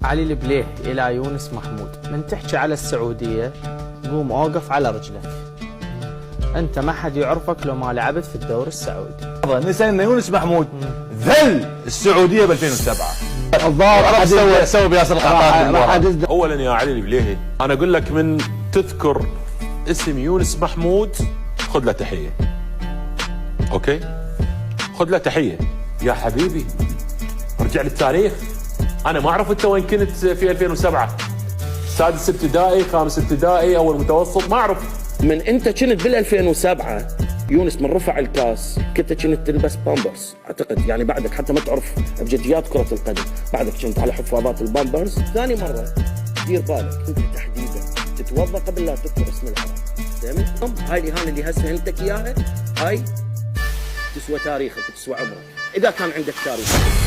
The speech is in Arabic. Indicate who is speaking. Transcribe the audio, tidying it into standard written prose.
Speaker 1: علي البليح إلى يونس محمود. من تحكي على السعودية قوم أوقف على رجلك. أنت ما حد يعرفك لو ما لعبت في الدوري السعودي.
Speaker 2: نسى ان يونس محمود ذل السعوديه ب 2007.
Speaker 3: الظاهر
Speaker 2: سوى بياسر القحطاني.
Speaker 4: اولا يا علي البليهي انا اقول لك من تذكر اسم يونس محمود خذ له تحيه. اوكي؟ خذ له تحيه يا حبيبي. ارجع للتاريخ. انا ما اعرف انت وين كنت في 2007. سادس ابتدائي، خامس ابتدائي، اول متوسط، ما اعرف.
Speaker 5: من انت كنت بال 2007 يونس من رفع الكاس كنت تلبس بامبرز اعتقد، يعني بعدك حتى ما تعرف بجديات كرة القدم، بعدك كنت على حفاظات البامبرز. ثاني مرة دير بالك انت تحديدا تتوضا قبل لا تذكر اسم العرب. فهمت؟ هاي الاهانة اللي هسه انتك اياها هاي تسوى تاريخك وتسوى عمرك اذا كان عندك تاريخ.